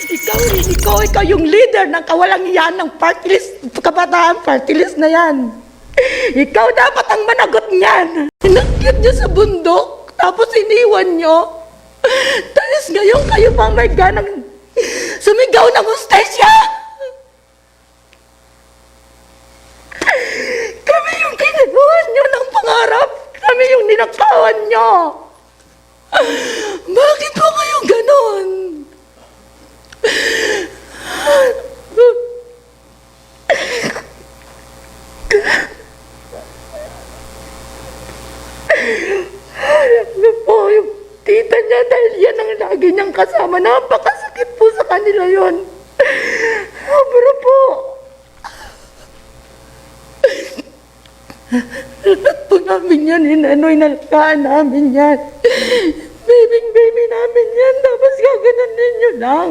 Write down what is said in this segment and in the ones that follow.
Ikaw yung leader ng kawalang yan ng party list, kabataan party list na yan. Ikaw dapat ang managot niyan. Inakyat niyo sa bundok, tapos iniwan niyo. Tapos ngayon kayo pang may ganang sumigaw ng hostesya. Kami yung kinabuhan niyo ng pangarap. Kami yung ninakawan niyo. Bakit po kayo ganon? Ano po yung tita niya dahil yan ang lagi niyang kasama. Napakasakit po sa kanila yon. Pero po, lahat po namin yan, inalagaan namin yan. Baby namin yan, tapos gaganon ninyo lang.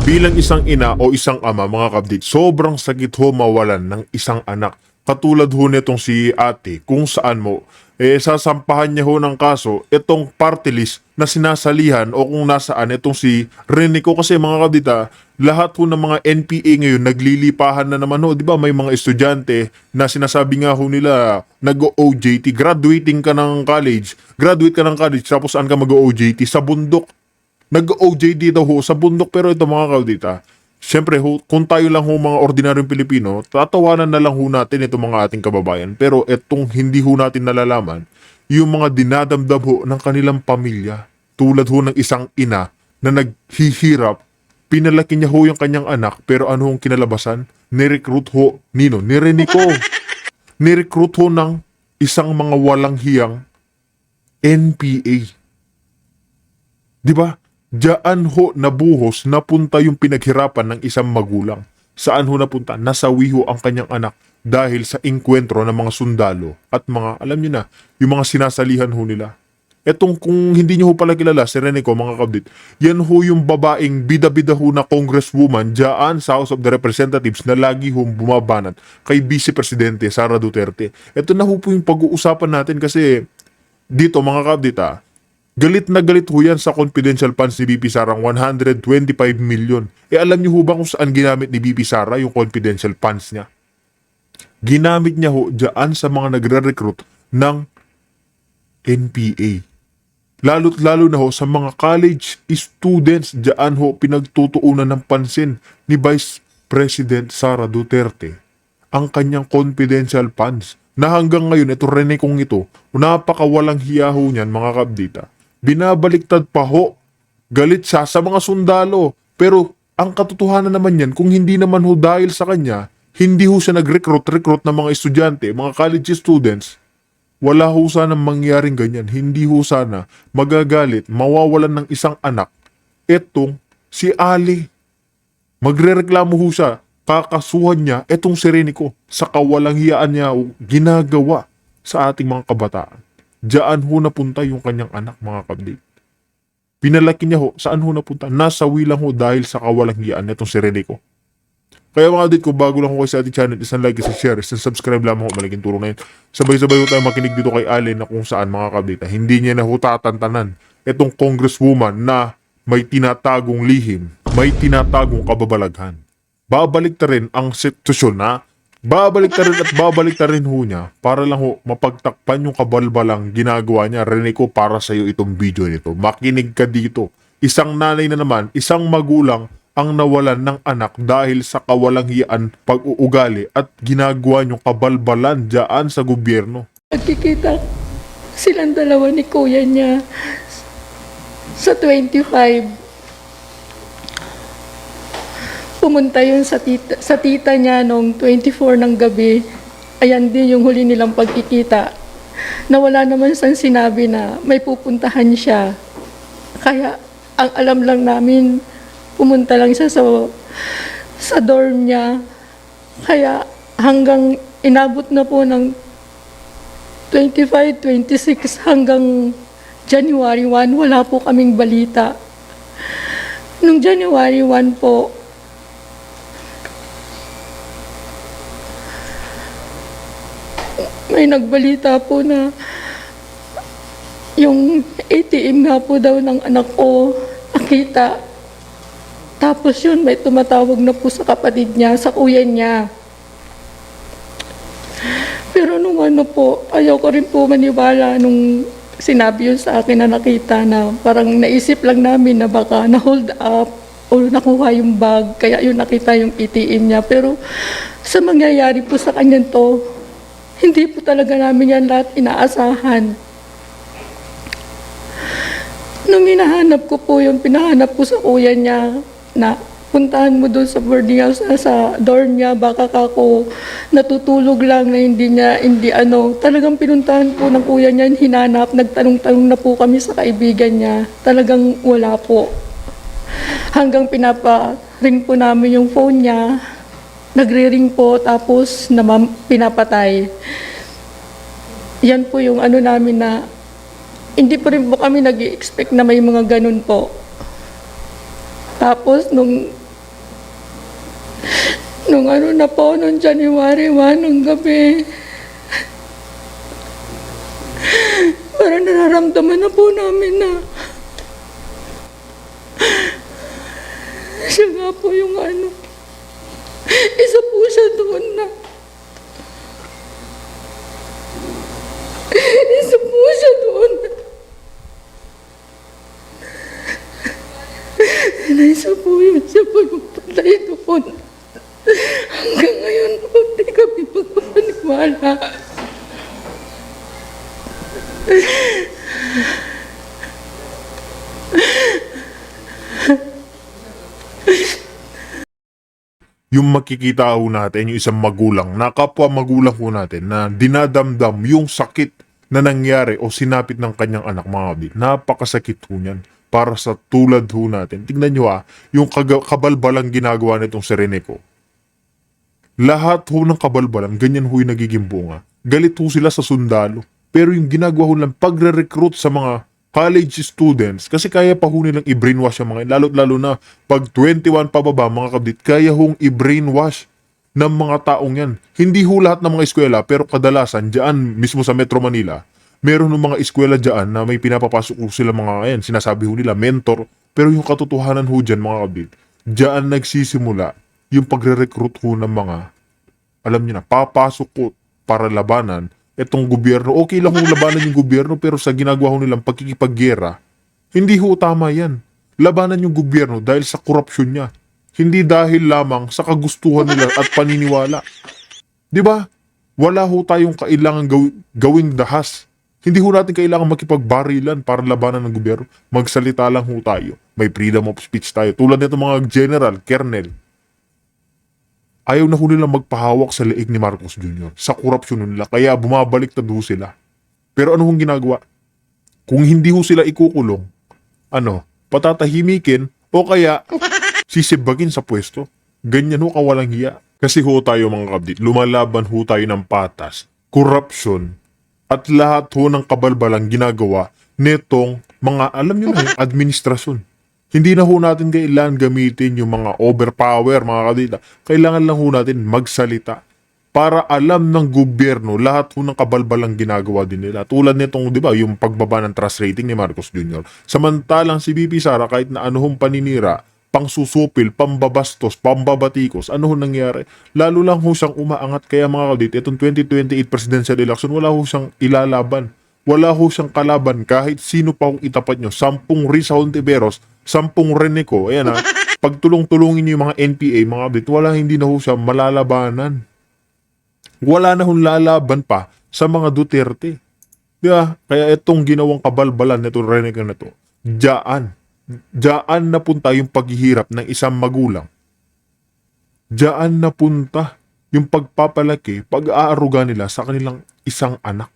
Bilang isang ina o isang ama, mga kabdik, sobrang sakit ho mawalan ng isang anak. Katulad ho nitong si ate, kung saan mo, sasampahan niya ho ng kaso itong party list na sinasalihan o kung nasaan itong si Renico. Kasi mga kabdita, lahat ho ng mga NPA ngayon naglilipahan na naman ho. Di ba may mga estudyante na sinasabi nga ho nila nag-OJT, graduate ka ng college tapos saan ka mag-OJT? Sa bundok. Nag-OJT daw ho sa bundok. Pero ito mga kabdita, siyempre ho, kung tayo lang ho mga ordinaryong Pilipino, tatawanan na lang ho natin itong mga ating kababayan. Pero itong hindi ho natin nalalaman, yung mga dinadamdam ho ng kanilang pamilya. Tulad ho ng isang ina na naghihirap, pinalaki niya ho yung kanyang anak, pero ano hong kinalabasan? Nirecruit ho, ni Renico. Nirecruit ho ng isang mga walang hiyang NPA. Di ba? Diyan ho nabuhos, napunta yung pinaghirapan ng isang magulang. Saan ho napunta? Nasawi ho ang kanyang anak dahil sa inkwentro ng mga sundalo at mga, alam nyo na, yung mga sinasalihan ho nila. Etong kung hindi nyo ho pala kilala, si Renico, mga kabdit, yan ho yung babaeng bida-bida ho na congresswoman diyan sa House of the Representatives na lagi ho bumabanat kay Vice Presidente Sara Duterte. Ito na ho po yung pag-uusapan natin kasi dito, mga kabdit, galit na galit ho yan sa confidential funds ni BP Sara, 125 million. Alam niyo ho ba kung saan ginamit ni BP Sara yung confidential funds niya? Ginamit niya ho dyan sa mga nagre-recruit ng NPA. Lalo't lalo na ho sa mga college students, dyan ho pinagtutuunan ng pansin ni Vice President Sara Duterte ang kanyang confidential funds. Na hanggang ngayon, ito Renecong ito, napakawalang hiya ho niyan, mga kabdita. Binabaliktad pa ho. Galit siya sa mga sundalo. Pero ang katotohanan naman yan, kung hindi naman ho dahil sa kanya, hindi ho siya nag-recruit ng mga estudyante, mga college students, wala ho sana mangyaring ganyan. Hindi ho sana magagalit, mawawalan ng isang anak. Etong si Ali. Magrereklamo ho siya, kakasuhan niya etong si Renico sa kawalang hiyaan niya ginagawa sa ating mga kabataan. Diyan ho napunta yung kanyang anak, mga kabdit. Pinalaki niya ho, saan ho napunta? Nasawi lang ho dahil sa kawalang hiyaan nitong si Renico. Kaya mga kabdit, kung bago lang ho kayo sa ating channel, isang like, isang share, isang subscribe lamang ho, malaking tulong na yun. Sabay-sabay ho tayo makinig dito kay Allen na kung saan, mga kabdit, hindi niya na ho tatantanan itong congresswoman na may tinatagong lihim, may tinatagong kababalaghan. Babalik ta rin ang sitwasyon na babalik ta rin ho niya para lang ho mapagtakpan yung kabalbalang ginagawa niya. Renico, para sa iyo itong video nito. Makinig ka dito. Isang nanay na naman, isang magulang ang nawalan ng anak dahil sa kawalang hiyaan pag-uugali at ginagawa niyong kabalbalan dyan sa gobyerno. Magkikita silang dalawa ni kuya niya sa 25. Pumunta yun sa tita niya nung 24 ng gabi. Ayan din yung huli nilang pagkikita. Na wala naman siyang sinabi na may pupuntahan siya. Kaya ang alam lang namin, pumunta lang siya sa dorm niya. Kaya hanggang inabot na po ng 25, 26 hanggang January 1, wala po kaming balita. Nung January 1 po, may nagbalita po na yung ATM nga po daw ng anak ko nakita. Tapos yun, may tumatawag na po sa kapatid niya, sa kuya niya. Pero nung ano po, ayaw ko rin po maniwala nung sinabi yun sa akin na nakita na parang naisip lang namin na baka na-hold up o nakuha yung bag, kaya yun nakita yung ATM niya. Pero sa mangyayari po sa kanya to, hindi po talaga namin yan lahat inaasahan. Nung hinahanap ko po yung pinahanap ko sa kuya niya na puntahan mo doon sa boarding house sa dorm niya, baka ako natutulog lang na hindi talagang pinuntahan po ng kuya niya, hinanap, nagtanong-tanong na po kami sa kaibigan niya, talagang wala po. Hanggang pinapa-ring po namin yung phone niya, nagre-ring po, tapos pinapatay. Yan po yung namin na, hindi po rin po kami nag-i-expect na may mga ganun po. Tapos nung na po, nung January 1 ng gabi, parang nararamdaman na po namin na siya nga po yung isa po siya doon na isa po siya doon na isa po yun, siya po yung patay doon. Hanggang ngayon po, hindi kami magpapaniwala. Yung makikita ho natin, yung isang magulang, na kapwa magulang ho natin, na dinadamdam yung sakit na nangyari o sinapit ng kanyang anak, mga kabit. Napakasakit ho niyan para sa tulad ho natin. Tingnan nyo yung kabalbalang ginagawa nitong si Renico. Lahat ho ng kabalbalan, ganyan ho yung nagiging bunga. Galit ho sila sa sundalo. Pero yung ginagawa ho lang, pagre-recruit sa mga college students, kasi kaya pa ho nilang i-brainwash yung mga, lalo na pag 21 pababa, mga kabit, kaya hong i-brainwash ng mga taong yan. Hindi ho lahat ng mga eskwela, pero kadalasan, dyan mismo sa Metro Manila, meron ng mga eskwela dyan na may pinapapasok ho sila mga, sinasabi ho nila, mentor. Pero yung katotohanan ho dyan, mga kabit, dyan nagsisimula yung pagre-recruit ho ng mga, alam niyo na, papasok ko para labanan etong gobyerno. Okay lang kung labanan yung gobyerno, pero sa ginagawa ho nilang pagkikipaggera, hindi ho tama yan. Labanan yung gobyerno dahil sa korupsyon niya. Hindi dahil lamang sa kagustuhan nila at paniniwala. Di ba? Wala ho tayong kailangan gawing dahas. Hindi ho natin kailangan makipagbarilan para labanan ng gobyerno. Magsalita lang ho tayo. May freedom of speech tayo. Tulad nito mga general, colonel. Ayaw na ho nilang magpahawak sa leeg ni Marcos Jr. sa korupsyon nila. Kaya bumabalik na ho sila. Pero ano hong ginagawa? Kung hindi ho sila ikukulong, patatahimikin o kaya sisibagin sa pwesto. Ganyan ho kawalang hiya. Kasi ho tayo mga kabdit, lumalaban ho tayo ng patas, korupsyon, at lahat ho ng kabalbalang ginagawa netong mga, alam nyo na, administrasyon. Hindi na ho natin kailangan gamitin yung mga overpower, mga kadita. Kailangan lang ho natin magsalita para alam ng gobyerno lahat ho ng kabalbalang ginagawa din nila. Tulad nitong, di ba, yung pagbaba ng trust rating ni Marcos Jr. Samantalang si BP Sara, kahit na ano hong paninira, pangsusupil, pambabastos, pambabatikos, ano ho nangyari? Lalo lang ho siyang umaangat. Kaya mga kadita, itong 2028 presidential election, wala ho siyang ilalaban. Wala ho siyang kalaban kahit sino pa kung itapat nyo. 10 Risa Hontiveros, 10 Renico, ayan pagtulong-tulungin nyo yung mga NPA, mga kabit, hindi na ho siya malalabanan. Wala na hong lalaban pa sa mga Duterte. Diba? Kaya itong ginawang kabalbalan nito Renico na to, diyaan napunta yung paghihirap ng isang magulang. Diyaan napunta yung pagpapalaki, pag-aaruga nila sa kanilang isang anak.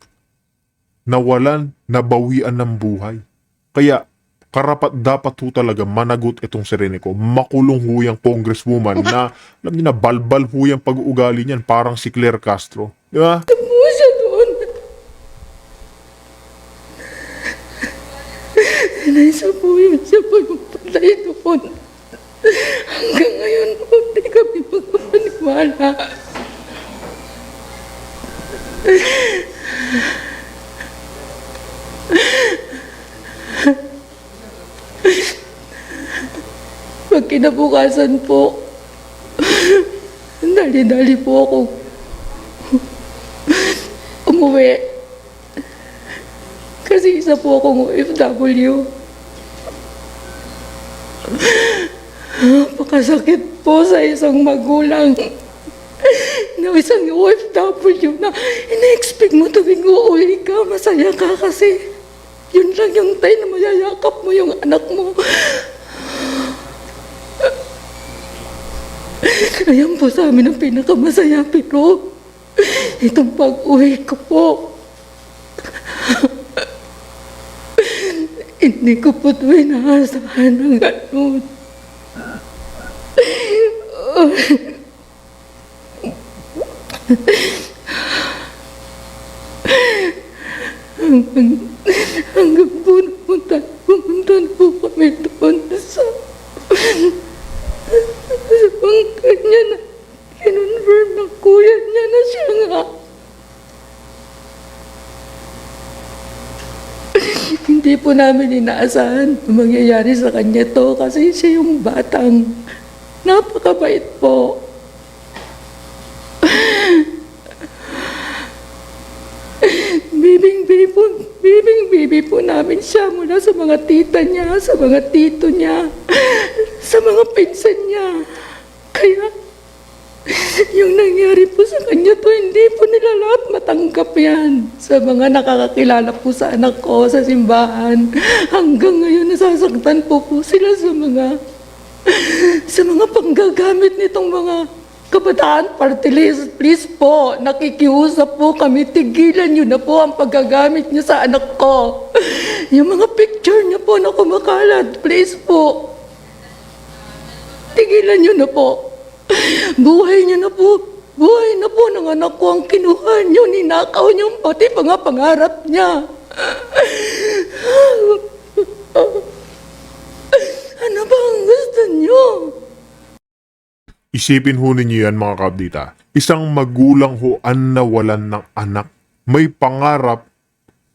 Nawalan, nabawian ng buhay. Kaya, karapat dapat ho talaga managot itong si Renico. Makulong ho yung congresswoman na, alam niyo na, balbal ho yung pag-uugali niyan, parang si Claire Castro. Di ba? Ito po siya doon. Naisa po yun, siya po yung patay doon. Hanggang ngayon po, hindi kami magpapaniwala. Pag kinabukasan po, dali-dali po ako umuwi. Kasi isa po akong OFW. Napakasakit po sa isang magulang na isang OFW na ina-expect mo tuwing uuwi ka, masaya ka kasi yun lang yung time na mayayakap mo yung anak mo. Ayan po sa amin ang pinakamasaya, pero itong pag-uwi ko po, hindi ko po ito inaasahan ng ganun. Hanggang po pumunta po kami doon sa bangka niya na kinonfirm ng kuya niya na siya nga. Hindi po namin inaasahan na mangyayari sa kanya to kasi siya yung batang napakabait po. Bibing-bibi po namin siya mula sa mga tita niya, sa mga tito niya, sa mga pinsan niya. Kaya, yung nangyari po sa kanya to, hindi po nila lahat matanggap yan. Sa mga nakakakilala po sa anak ko, sa simbahan, hanggang ngayon nasasaktan po sila sa mga panggagamit nitong mga kabataan party list. Please po, nakikiusap po kami, tigilan niyo na po ang paggagamit niyo sa anak ko. Yung mga picture niyo po na kumakalat, please po, tigilan niyo na po. Buhay na po ng anak ko ang kinuha niyo, ninakaw niyo pati mga pangarap niya. Ano ba ang gusto niyo? Isipin ho ninyo yan mga kabdita. Isang magulang ho ang nawalan ng anak. May pangarap.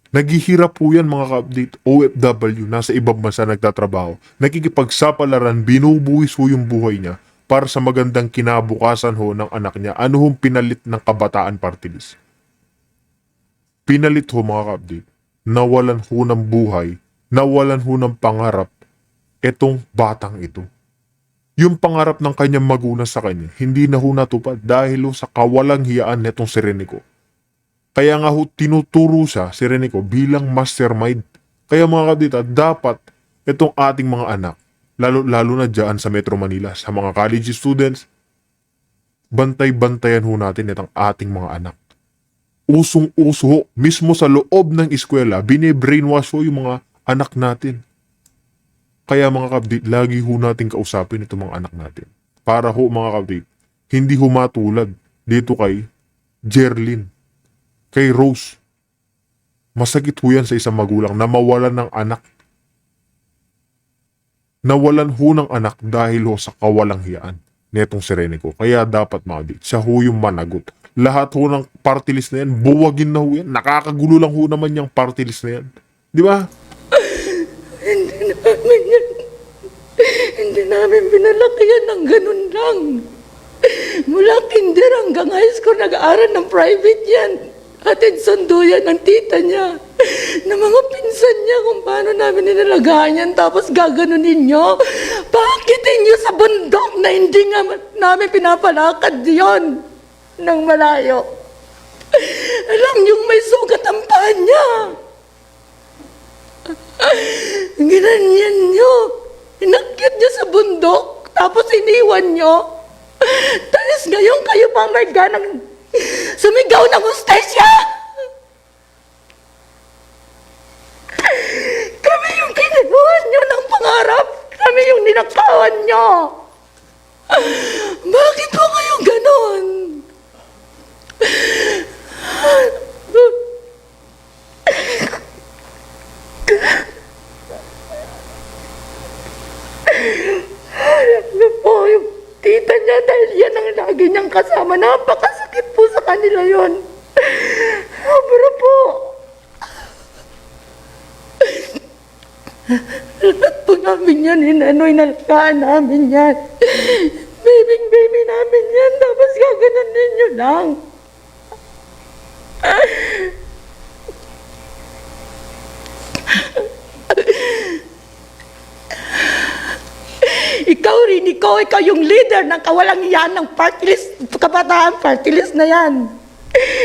Naghihirap po yan mga kabdit. OFW, nasa ibang bansa nagtatrabaho. Nakikipagsapalaran, binubuwis ho yung buhay niya para sa magandang kinabukasan ho ng anak niya. Ano hong pinalit ng kabataan party list? Pinalit ho mga kabdit. Nawalan ho ng buhay. Nawalan ho ng pangarap. Etong batang ito. Yung pangarap ng kanyang magulang sa kanya, hindi na ho natupad dahil ho sa kawalang hiyaan netong si Renico. Kaya nga ho, tinuturo siya si Renico bilang mastermind. Kaya mga kabdita, dapat itong ating mga anak, lalo na dyan sa Metro Manila, sa mga college students, bantay-bantayan ho natin itong ating mga anak. Usong-uso ho, mismo sa loob ng eskwela, bine-brainwash ho yung mga anak natin. Kaya mga kabdit, lagi ho natin kausapin itong mga anak natin. Para ho mga kabdit, hindi ho matulad dito kay Jerlyn, kay Rose. Masakit ho yan sa isang magulang na mawalan ng anak. Nawalan ho ng anak dahil ho sa kawalang hiyaan netong si Renico. Kaya dapat mga kabdit, siya ho yung managot. Lahat ho ng party list na yan, buwagin na ho yan. Nakakagulo lang ho naman yung party list na yan. Di ba? Hindi namin pinalaki yan ng ganun lang. Mula kinder hanggang high school, nag-aaral ng private yan. Hatid sundo yan ng tita niya. Na mga pinsan niya kung paano namin ninalagaan yan. Tapos gaganunin niyo. Pakitin niyo sa bundok na hindi nga namin pinapalakad yon ng malayo. Alam niyong may sugat ang paa niya. Ginanyan niyo. Inakyat niyo sa bundok, tapos iniwan niyo. Tapos ngayon kayo pa may ganang sumigaw ng hostesya. Kami yung kinuhan niyo ng pangarap. Kami yung ninakawan niyo. Bakit po kayo ganon? Ano po yung tita niya dahil yan ang lagi niyang kasama. Napakasakit po sa kanila yon. namin yan, inalagaan namin yan. Baby namin yan, tapos gaganan ninyo lang. Ikaw yung leader ng kawalang iyan ng party list, kabataan party list na yan.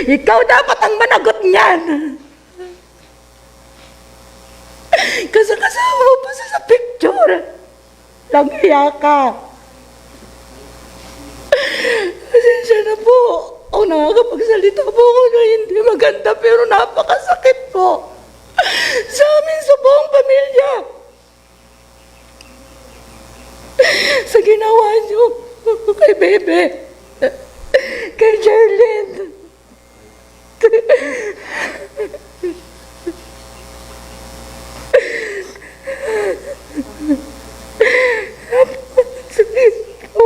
Ikaw dapat ang managot niyan. Kasi kasama mo pa sa picture. Langhiya ka. Pasensya na po. Ako nakakapagsalita po ako na hindi maganda pero napakasakit po. Sa amin sa buong pamilya. Sa ginawa niyo kay Bebe. Kay Jerlyn. Sakit po.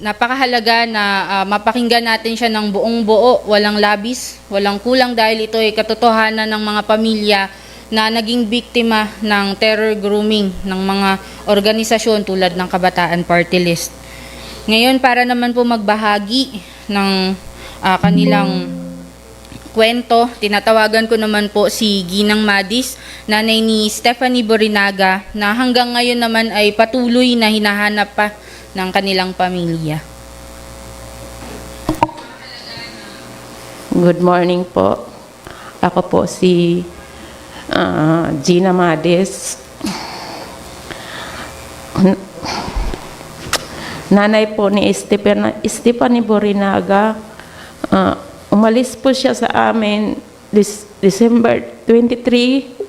Napakahalaga na mapakinggan natin siya ng buong buo, walang labis, walang kulang dahil ito ay katotohanan ng mga pamilya na naging biktima ng terror grooming ng mga organisasyon tulad ng Kabataan Party List. Ngayon, para naman po magbahagi ng kanilang kwento, tinatawagan ko naman po si Ginang Madis, nanay ni Stephanie Borinaga, na hanggang ngayon naman ay patuloy na hinahanap pa ng kanilang pamilya. Good morning po. Ako po si Gina Madis. Nanay po ni Stephanie Borinaga. Umalis po siya sa amin December 23.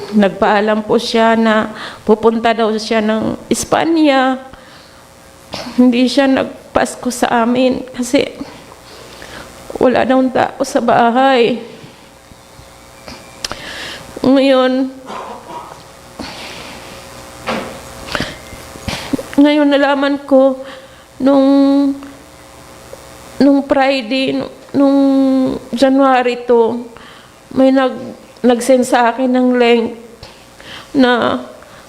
Nagpaalam po siya na pupunta daw siya ng Espanya. Hindi siya nagpasko sa amin kasi wala daw tao sa bahay. Ngayon nalaman ko nung Friday, nung January 2, may nag-send sa akin ng link na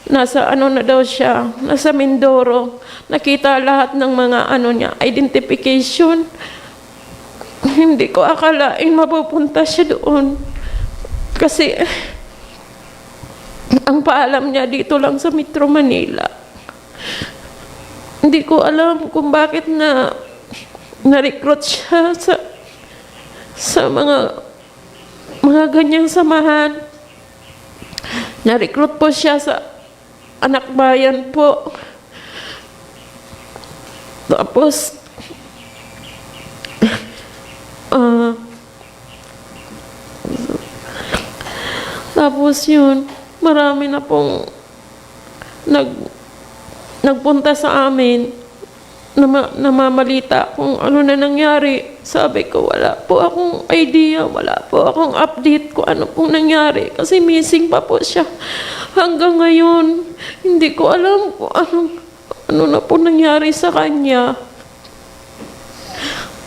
nasa na daw siya, nasa Mindoro. Nakita lahat ng mga niya, identification. Hindi ko akalain mapupunta siya doon. Kasi ang paalam niya dito lang sa Metro Manila. Hindi ko alam kung bakit na-recruit siya sa mga ganyang samahan. Na-recruit po siya sa Anak Bayan po. Tapos yun, marami na pong nagpunta sa amin, namamalita kung ano na nangyari. Sabi ko, wala po akong idea, wala po akong update kung ano pong nangyari. Kasi missing pa po siya. Hanggang ngayon, hindi ko alam kung ano na po nangyari sa kanya.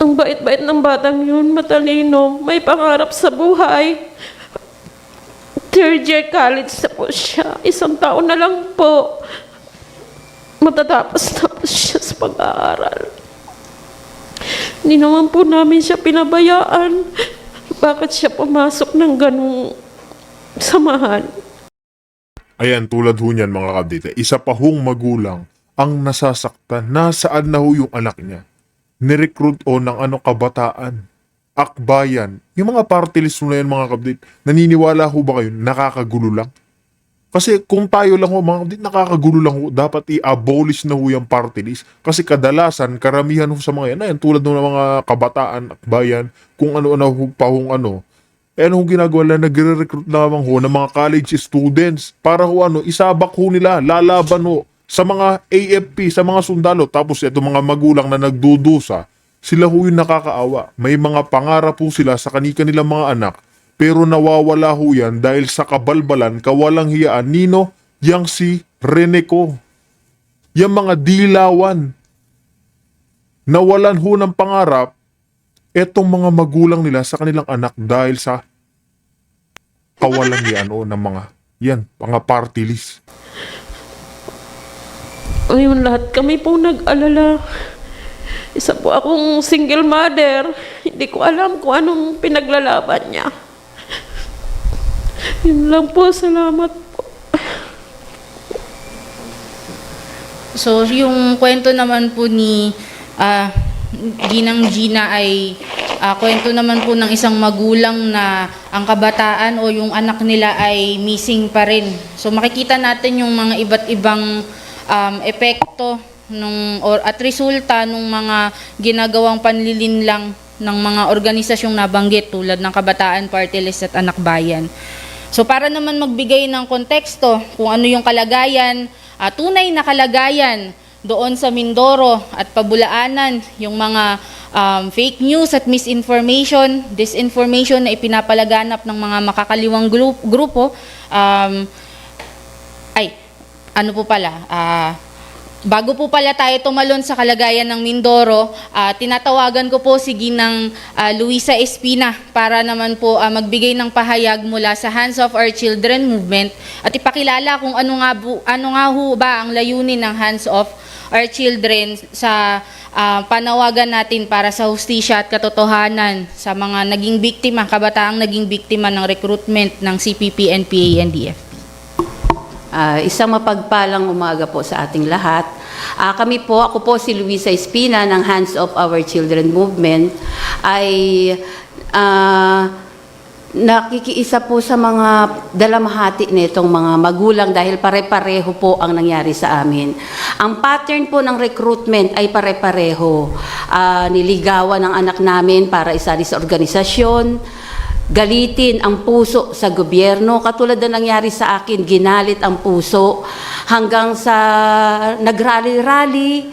Ang bait-bait ng batang yun, matalino, may pangarap sa buhay. Third year college na po siya. 1 taon na lang po. Matatapos na po siya sa pag-aaral. Hindi naman po namin siya pinabayaan. Bakit siya pumasok ng ganung samahan? Ayan, tulad ho niyan mga kabdite, isa pa hong magulang ang nasasaktan. Nasaan na ho yung anak niya? Nirecruit o ng kabataan, akbayan, yung mga party list na yan mga kabdite, naniniwala ho ba kayo nakakagulo lang? Kasi kung tayo lang ho, mga kapatid, nakakagulo lang ho, dapat i-abolish na ho yung party list. Kasi kadalasan, karamihan ho sa mga yan, ayan, tulad ng mga kabataan, bayan, kung ano-ano ho pa hong ano, eh ano ho ginagawa nila, nagre-recruit lamang ho ng mga college students para ho ano, isabak ho nila, lalaban ho sa mga AFP, sa mga sundalo. Tapos ito mga magulang na nagdudusa, sila ho yung nakakaawa. May mga pangarap ho sila sa kanilang mga anak, pero nawawala ho yan dahil sa kabalbalan, kawalang hiyaan, nino, yang si Reneco. Yang mga dilawan, nawalan ho ng pangarap, etong mga magulang nila sa kanilang anak dahil sa kawalang hiyaan o ng mga party list. Ayun, lahat kami pong nag-alala. Isa po akong single mother. Hindi ko alam kung anong pinaglalaban niya. Yun lang po, salamat po. So, yung kwento naman po ni Ginang Gina ay kwento naman po ng isang magulang na ang kabataan o yung anak nila ay missing pa rin. So, makikita natin yung mga iba't ibang epekto at resulta ng mga ginagawang panlilinlang ng mga organisasyong nabanggit tulad ng Kabataan Party List at Anak Bayan. So para naman magbigay ng konteksto kung ano yung kalagayan, tunay na kalagayan doon sa Mindoro at Pabulaanan, yung mga fake news at misinformation, disinformation na ipinapalaganap ng mga makakaliwang grupo, bago po pala tayo tumalon sa kalagayan ng Mindoro, tinatawagan ko po si Ginang Luisa Espina para naman po magbigay ng pahayag mula sa Hands of Our Children Movement at ipakilala kung ano nga ho ba ang layunin ng Hands of Our Children sa panawagan natin para sa hustisya at katotohanan sa mga naging biktima, kabataang naging biktima ng recruitment ng CPP, NPA, NDFP. Isang mapagpalang umaga po sa ating lahat. Ako po si Luisa Espina ng Hands of Our Children Movement ay nakikiisa po sa mga dalamhati nitong mga magulang dahil pare-pareho po ang nangyari sa amin. Ang pattern po ng recruitment ay pare-pareho. Niligawan ng anak namin para isali sa organisasyon, galitin ang puso sa gobyerno, katulad na nangyari sa akin, ginalit ang puso hanggang sa nagrally-rally,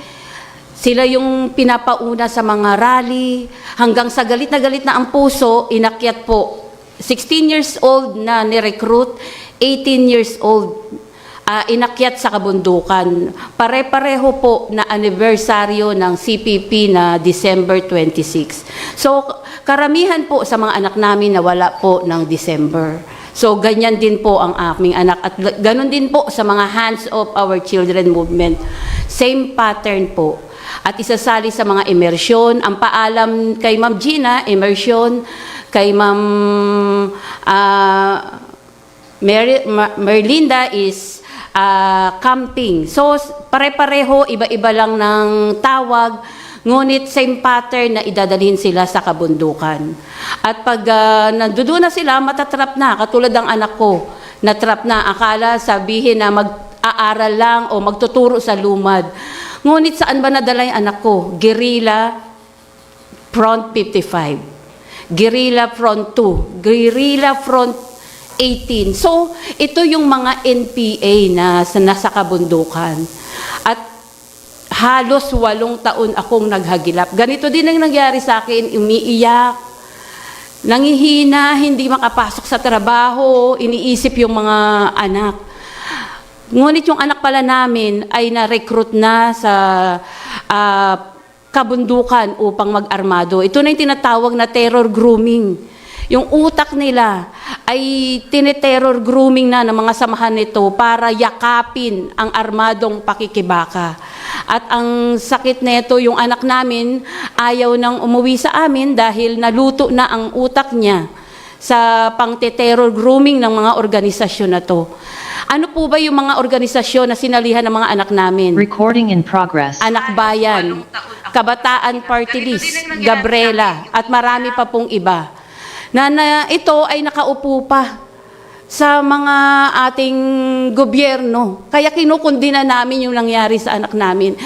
sila yung pinapauna sa mga rally, hanggang sa galit na ang puso, inakyat po. 16 years old na ni-recruit, 18 years old, inakyat sa kabundukan. Pare-pareho po na anibersaryo ng CPP na December 26. So, karamihan po sa mga anak namin na wala po ng December. So, ganyan din po ang aming anak. At ganun din po sa mga Hands of Our Children Movement. Same pattern po. At isasali sa mga immersion. Ang paalam kay Ma'am Gina, immersion. Kay Ma'am Merlinda is camping. So, pare-pareho, iba-iba lang ng tawag, ngunit same pattern na idadalhin sila sa kabundukan. At pag nandoon na sila, matatrap na, katulad ng anak ko, natrap na, akala sabihin na mag-aaral lang o magtuturo sa lumad. Ngunit saan ba nadala yung anak ko? Guerrilla Front 55, Guerrilla Front 2, Guerrilla Front 18. So, ito yung mga NPA na nasa kabundukan. At halos 8 taon akong naghagilap. Ganito din ang nangyari sa akin, umiiyak, nangihina, hindi makapasok sa trabaho, iniisip yung mga anak. Ngunit yung anak pala namin ay na-recruit na sa kabundukan upang mag-armado. Ito na yung tinatawag na terror grooming. Yung utak nila ay tineterror grooming na ng mga samahan nito para yakapin ang armadong pakikibaka. At ang sakit nito, yung anak namin ayaw nang umuwi sa amin dahil naluto na ang utak niya sa pang-terror grooming ng mga organisasyon na to. Ano po ba yung mga organisasyon na sinalihan ng mga anak namin? Recording in progress. Anak Bayan, Kabataan Party List, Gabriela, at marami pa pong iba. Na ito ay nakaupo pa. sa mga ating gobyerno. Kaya kinukundina namin yung nangyari sa anak namin.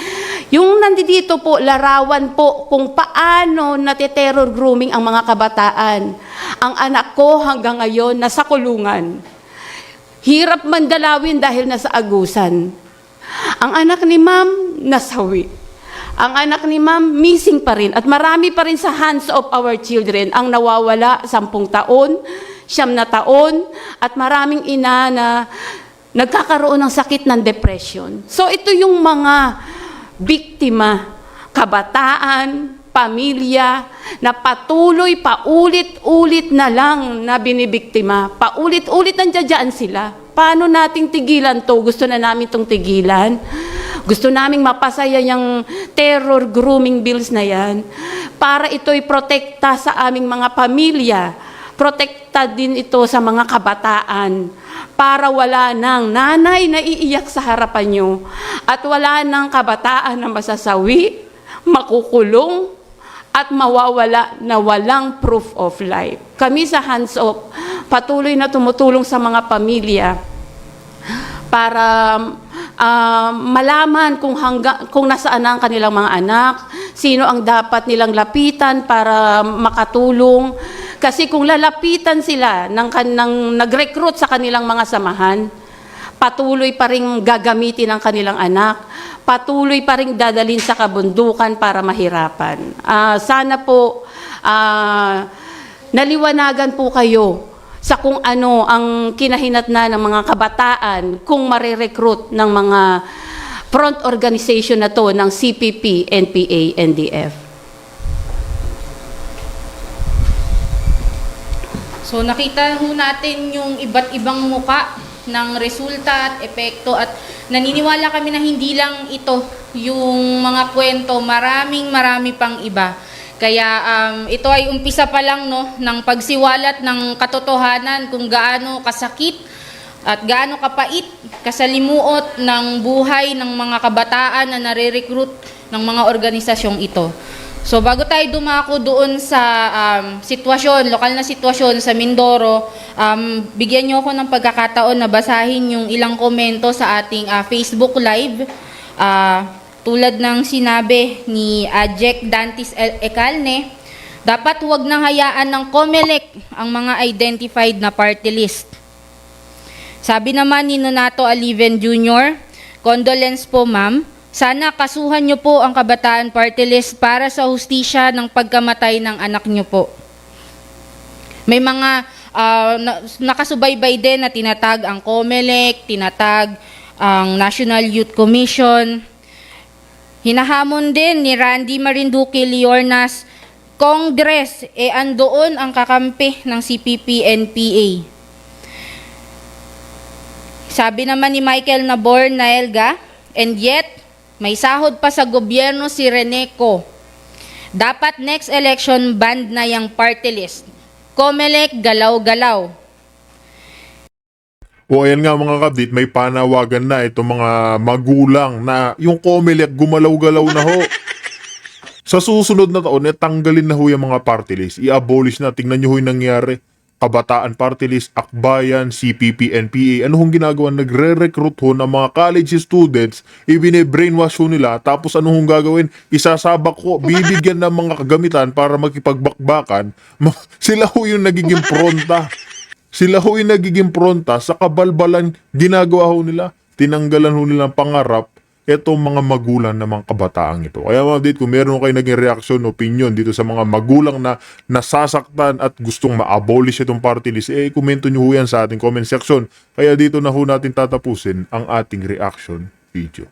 Yung nandito po, larawan po kung paano natiterror grooming ang mga kabataan. Ang anak ko hanggang ngayon nasa kulungan. Hirap man dalawin dahil nasa agusan. Ang anak ni ma'am, nasawi. Ang anak ni ma'am, missing pa rin. At marami pa rin sa hands of our children ang nawawala 10 taon, 9 na taon, at maraming ina na nagkakaroon ng sakit ng depression. So ito yung mga biktima, kabataan, pamilya, na patuloy, paulit-ulit na lang na binibiktima. Paulit-ulit nandiyan sila. Paano nating tigilan to? Gusto na namin tong tigilan. Gusto naming mapasaya yung terror grooming bills na yan para ito'y protekta sa aming mga pamilya. Protekta din ito sa mga kabataan para wala nang nanay na iiyak sa harapan nyo at wala nang kabataan na masasawi, makukulong, at mawawala na walang proof of life. Kami sa Hands Off, patuloy na tumutulong sa mga pamilya para malaman kung nasaan na ang kanilang mga anak, sino ang dapat nilang lapitan para makatulong. Kasi kung lalapitan sila ng nag-recruit sa kanilang mga samahan, patuloy pa rin gagamitin ang kanilang anak, patuloy pa rin dadalhin sa kabundukan para mahirapan. Sana po naliwanagan po kayo sa kung ano ang kinahinatnan ng mga kabataan kung marirecruit ng mga front organization na to ng CPP, NPA, NDF. So nakita ho natin yung iba't ibang muka ng resulta at epekto at naniniwala kami na hindi lang ito yung mga kwento, marami pang iba. Kaya ito ay umpisa pa lang ng pagsiwalat ng katotohanan kung gaano kasakit at gaano kapait, kasalimuot ng buhay ng mga kabataan na nare-recruit ng mga organisasyong ito. So bago tayo dumako doon sa lokal na sitwasyon sa Mindoro, bigyan niyo ako ng pagkakataon na basahin yung ilang komento sa ating Facebook Live. Tulad ng sinabi ni Jack Dantis Ecalne, dapat huwag nang hayaan ng COMELEC ang mga identified na party list. Sabi naman ni Nonato Aliven Jr., condolence po ma'am. Sana kasuhan niyo po ang Kabataan Party List para sa hustisya ng pagkamatay ng anak niyo po. May mga nakasubaybay din na tinatag ang COMELEC, tinatag ang National Youth Commission. Hinahamon din ni Randy Marinduque Liornas, Congress, andoon ang kakampi ng CPP-NPA. Sabi naman ni Michael Nabor Naelga, and yet, may sahod pa sa gobyerno si Reneco. Dapat next election band na yung party list. COMELEC, galaw-galaw. O ayan nga mga kabdit, may panawagan na itong mga magulang na yung COMELEC gumalaw-galaw na ho. Sa susunod na taon, tanggalin na ho yung mga party list. I-abolish na. Tingnan nyo ho yung nangyari. Kabataan Party List, Akbayan, CPP, NPA. Ano hong ginagawa? Nagre-recruit ho ng mga college students, ibine-brainwash ho nila, tapos ano hong gagawin? Isasabak ho, bibigyan ng mga kagamitan para makipagbakbakan. Sila ho yung nagiging pronta. Sila ho yung nagiging pronta sa kabalbalan ginagawa ho nila. Tinanggalan ho nilang pangarap etong mga magulang na mga kabataang ito. Kaya mga update, kung meron kayo naging reaksyon, opinion dito sa mga magulang na nasasaktan at gustong ma-abolish itong party list, komento nyo ho yan sa ating comment section. Kaya dito na ho natin tatapusin ang ating reaction video.